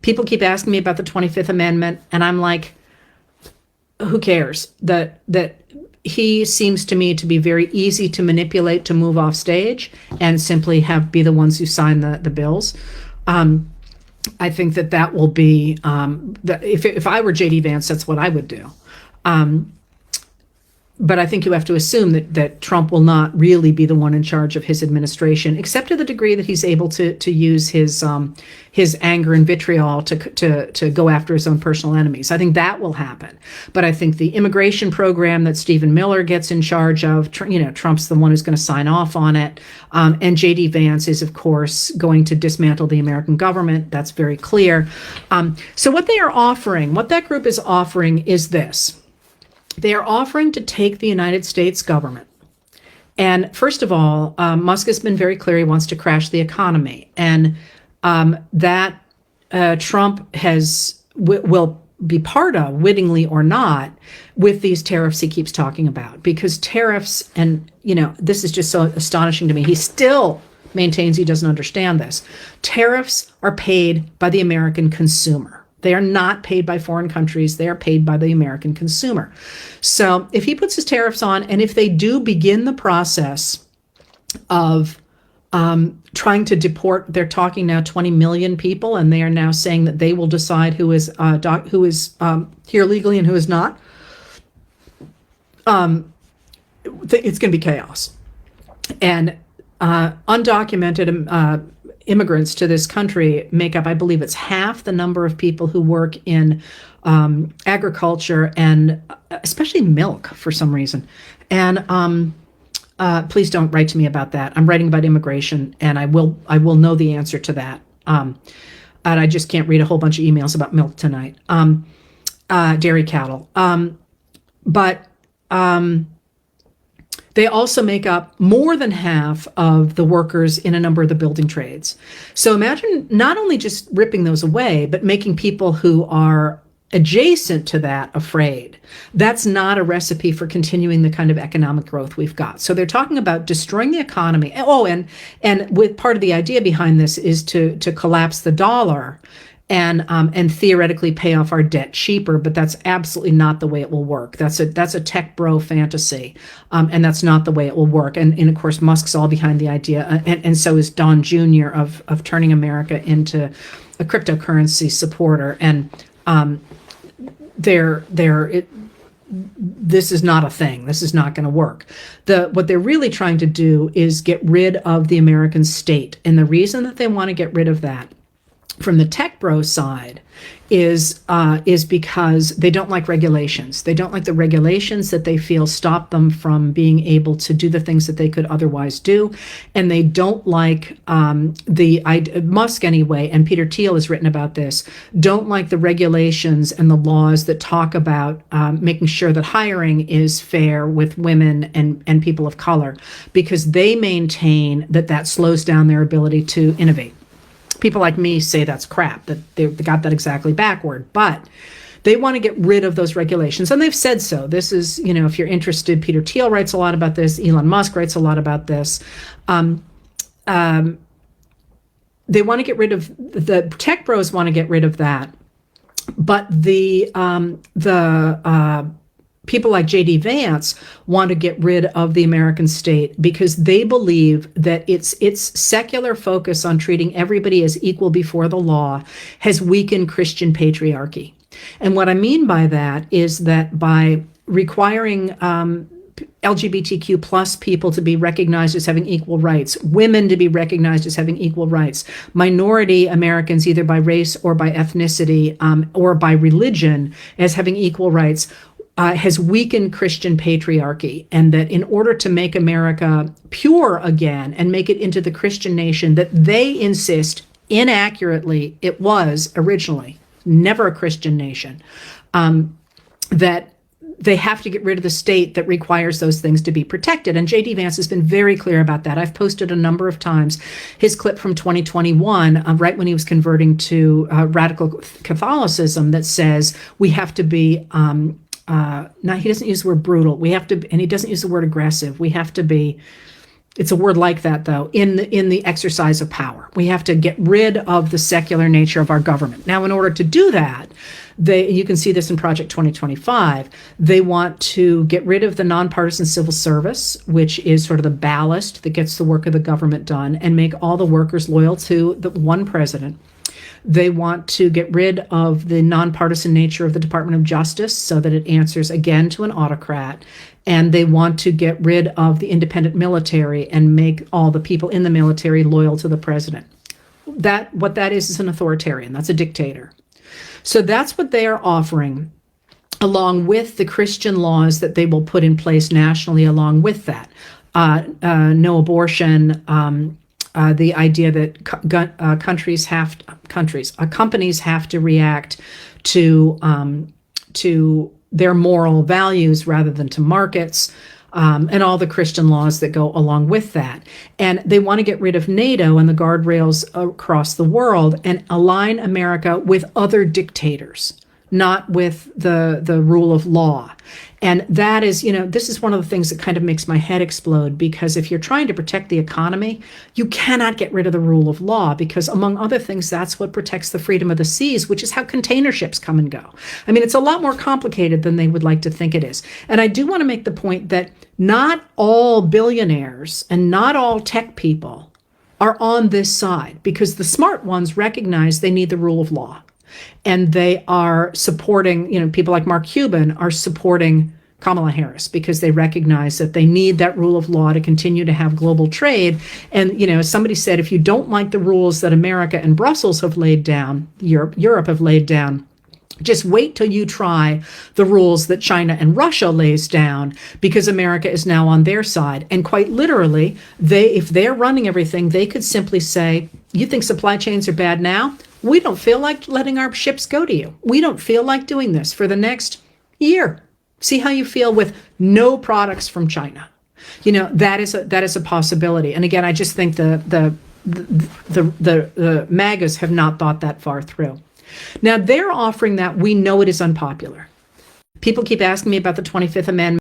People keep asking me about the 25th Amendment, and I'm like, who cares? That he seems to me to be very easy to manipulate to move off stage and simply be the ones who sign the bills. I think that will be that if I were JD Vance, that's what I would do. But I think you have to assume that Trump will not really be the one in charge of his administration, except to the degree that he's able to use his anger and vitriol to go after his own personal enemies. I think that will happen. But I think the immigration program that Stephen Miller gets in charge of, Trump's the one who's going to sign off on it. And J.D. Vance is, of course, going to dismantle the American government. That's very clear. So what that group is offering is this. They are offering to take the United States government. And first of all, Musk has been very clear he wants to crash the economy. And that Trump will be part of, wittingly or not, with these tariffs he keeps talking about. Because tariffs, and this is just so astonishing to me, he still maintains he doesn't understand this. Tariffs are paid by the American consumer. They are not paid by foreign countries. They are paid by the American consumer. So if he puts his tariffs on, and if they do begin the process of trying to deport, they're talking now 20 million people, and they are now saying that they will decide who is here legally and who is not. It's going to be chaos. And undocumented immigrants to this country make up, I believe it's half the number of people who work in agriculture and especially milk for some reason. And please don't write to me about that. I'm writing about immigration, and I will know the answer to that. And I just can't read a whole bunch of emails about milk tonight. Dairy cattle. But they also make up more than half of the workers in a number of the building trades. So imagine not only just ripping those away, but making people who are adjacent to that afraid. That's not a recipe for continuing the kind of economic growth we've got. So they're talking about destroying the economy. Oh, and with part of the idea behind this is to collapse the dollar and theoretically pay off our debt cheaper, but that's absolutely not the way it will work. That's a tech bro fantasy, and that's not the way it will work. And of course, Musk's all behind the idea, and so is Don Jr. of turning America into a cryptocurrency supporter. And this is not a thing. This is not going to work. What they're really trying to do is get rid of the American state, and the reason that they want to get rid of that from the tech bro side is because they don't like regulations. They don't like the regulations that they feel stop them from being able to do the things that they could otherwise do. And they don't like Musk anyway, and Peter Thiel has written about this, don't like the regulations and the laws that talk about making sure that hiring is fair with women and people of color, because they maintain that slows down their ability to innovate. People like me say that's crap, that they got that exactly backward, but they want to get rid of those regulations, and they've said so. This is, if you're interested, Peter Thiel writes a lot about this, Elon Musk writes a lot about this. They want to get rid of, the tech bros want to get rid of that, but the people like J.D. Vance want to get rid of the American state because they believe that its secular focus on treating everybody as equal before the law has weakened Christian patriarchy. And what I mean by that is that by requiring LGBTQ plus people to be recognized as having equal rights, women to be recognized as having equal rights, minority Americans, either by race or by ethnicity or by religion, as having equal rights, has weakened Christian patriarchy, and that in order to make America pure again and make it into the Christian nation that they insist inaccurately it was originally, never a Christian nation, that they have to get rid of the state that requires those things to be protected. And J.D. Vance has been very clear about that. I've posted a number of times his clip from 2021, right when he was converting to radical Catholicism, that says we have to be now he doesn't use the word brutal. We have to, and he doesn't use the word aggressive. We have to be It's a word like that, though, in the exercise of power. We have to get rid of the secular nature of our government. Now, in order to do that, you can see this in Project 2025, they want to get rid of the nonpartisan civil service, which is sort of the ballast that gets the work of the government done, and make all the workers loyal to the one president. They want to get rid of the nonpartisan nature of the Department of Justice so that it answers again to an autocrat. And they want to get rid of the independent military and make all the people in the military loyal to the president. What that is an authoritarian. That's a dictator. So that's what they are offering, along with the Christian laws that they will put in place nationally along with that. No abortion, the idea that companies have to react to their moral values rather than to markets, and all the Christian laws that go along with that. And they want to get rid of NATO and the guardrails across the world and align America with other dictators, not with the rule of law. And that is, this is one of the things that kind of makes my head explode, because if you're trying to protect the economy, you cannot get rid of the rule of law, because among other things, that's what protects the freedom of the seas, which is how container ships come and go. I mean, it's a lot more complicated than they would like to think it is. And I do want to make the point that not all billionaires and not all tech people are on this side, because the smart ones recognize they need the rule of law. And they are supporting, people like Mark Cuban are supporting Kamala Harris because they recognize that they need that rule of law to continue to have global trade. And, as somebody said, if you don't like the rules that America and Brussels have laid down, Europe have laid down, just wait till you try the rules that China and Russia lays down, because America is now on their side. And quite literally, if they're running everything, they could simply say, you think supply chains are bad now? We don't feel like letting our ships go to you. We don't feel like doing this for the next year. See how you feel with no products from China. That is a possibility. And again, I just think the MAGAs have not thought that far through. Now they're offering that. We know it is unpopular. People keep asking me about the 25th Amendment.